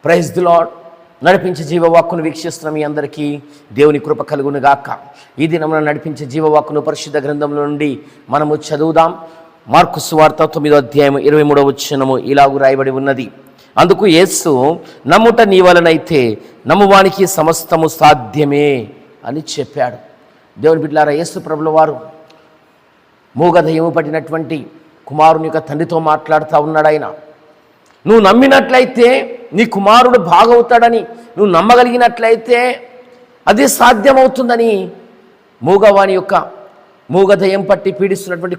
Praise the lord. నడిపించే జీవవాక్కును వీక్షిస్తున్న మీ అందరికీ దేవుని కృప కలుగును గాక. ఈ దినమున నడిపించే జీవవాక్కును పరిశుద్ధ గ్రంథంలో నుండి మనము చదువుదాం. మార్కు సువార్త 9వ అధ్యాయం 23వ వచనము ఇలాగు రాయబడి ఉన్నది. అందుకు యేసు, నమ్ముట నీ వలనైతే నమ్మువానికి సమస్తము సాధ్యమే అని చెప్పాడు. దేవుని బిడ్డలారా, యేసు ప్రభుల వారు మూగదయ్యము పట్టినటువంటి కుమారుని యొక్క తండ్రితో మాట్లాడుతూ ఉన్నాడు. ఆయన, నువ్వు నమ్మినట్లయితే నీ కుమారుడు బాగవుతాడని నువ్వు నమ్మగలిగినట్లయితే అది సాధ్యమవుతుందని మూగవాని యొక్క మూగదయ్యం పట్టి పీడిస్తున్నటువంటి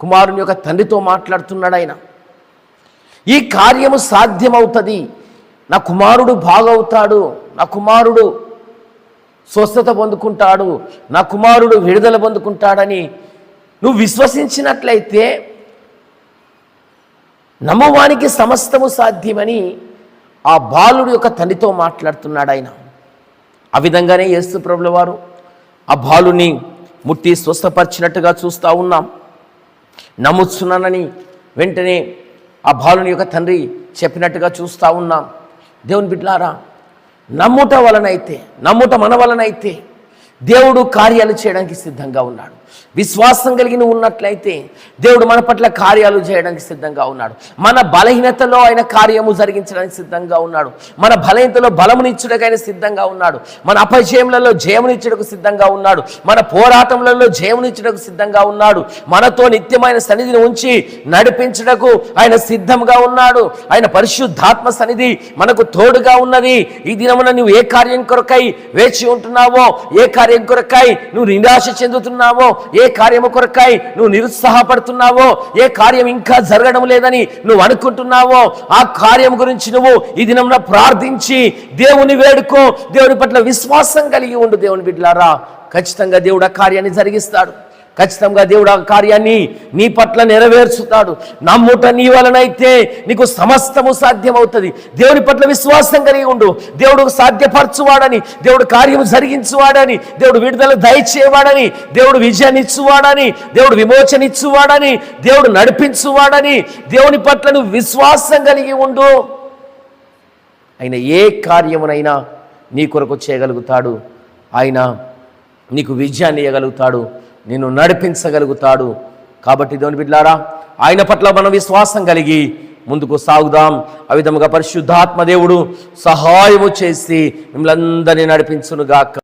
కుమారుని యొక్క తండ్రితో మాట్లాడుతున్నాడు. ఆయన, ఈ కార్యము సాధ్యమవుతుంది, నా కుమారుడు బాగవుతాడు, నా కుమారుడు స్వస్థత పొందుకుంటాడు, నా కుమారుడు విడుదల పొందుకుంటాడని నువ్వు విశ్వసించినట్లయితే నమ్మవానికి సమస్తము సాధ్యమని ఆ బాలుడు యొక్క తండ్రితో మాట్లాడుతున్నాడు. ఆయన ఆ విధంగానే యేసు ప్రభుల వారు ఆ బాలుని ముట్టి స్వస్థపరిచినట్టుగా చూస్తూ ఉన్నాం. నమ్ముతున్నానని వెంటనే ఆ బాలుని యొక్క తండ్రి చెప్పినట్టుగా చూస్తూ ఉన్నాం. దేవుని బిడ్డలారా, నమ్ముట మన వలనైతే దేవుడు కార్యాలు చేయడానికి సిద్ధంగా ఉన్నాడు. విశ్వాసం కలిగి నువ్వు ఉన్నట్లయితే దేవుడు మన పట్ల కార్యాలు చేయడానికి సిద్ధంగా ఉన్నాడు. మన బలహీనతలో ఆయన కార్యము జరిగించడానికి సిద్ధంగా ఉన్నాడు. మన బలహీనతలో బలమునిచ్చుటకు ఆయన సిద్ధంగా ఉన్నాడు. మన అపజయములలో జయమునిచ్చుటకు సిద్ధంగా ఉన్నాడు. మన పోరాటములలో జయమునిచ్చుటకు సిద్ధంగా ఉన్నాడు. మనతో నిత్యమైన సన్నిధిని ఉంచి నడిపించుటకు ఆయన సిద్ధంగా ఉన్నాడు. ఆయన పరిశుద్ధాత్మ సన్నిధి మనకు తోడుగా ఉన్నది. ఈ దినమున నువ్వు ఏ కార్యం కొరకై వేచి ఉంటున్నావో, ఏ కార్యం కొరకై నువ్వు నిరాశ చెందుతున్నావో, ఏ కార్యము కొరకై నువ్వు నిరుత్సాహపడుతున్నావో, ఏ కార్యం ఇంకా జరగడం లేదని నువ్వు అనుకుంటున్నావో, ఆ కార్యం గురించి నువ్వు ఈ దినంలో ప్రార్థించి దేవుని వేడుకో. దేవుని పట్ల విశ్వాసం కలిగి ఉండు. దేవుని బిడ్డలారా, ఖచ్చితంగా దేవుడు ఆ కార్యాన్ని జరిగిస్తాడు. ఖచ్చితంగా దేవుడు ఆ కార్యాన్ని నీ పట్ల నెరవేర్చుతాడు. నమ్ముట నీ వలనైతే నీకు సమస్తము సాధ్యమవుతుంది. దేవుని పట్ల విశ్వాసం కలిగి ఉండు. దేవుడు సాధ్యపరచువాడని, దేవుడు కార్యము జరిగించువాడని, దేవుడు విడుదల దయచేవాడని, దేవుడు విజయాన్ని ఇచ్చువాడని, దేవుడు విమోచన ఇచ్చువాడని, దేవుడు నడిపించువాడని దేవుని పట్ల నువ్వు విశ్వాసం కలిగి ఉండు. ఆయన ఏ కార్యమునైనా నీ కొరకు చేయగలుగుతాడు. ఆయన నీకు విజయాన్ని ఇవ్వగలుగుతాడు, నిన్ను నడిపించగలుగుతాడు. కాబట్టి దేవుని బిడ్డలారా, ఆయన పట్ల మనం విశ్వాసం కలిగి ముందుకు సాగుదాం. ఆ విధముగా పరిశుద్ధాత్మ దేవుడు సహాయము చేసి మిమ్మల్ని అందరినీ నడిపించునుగాక.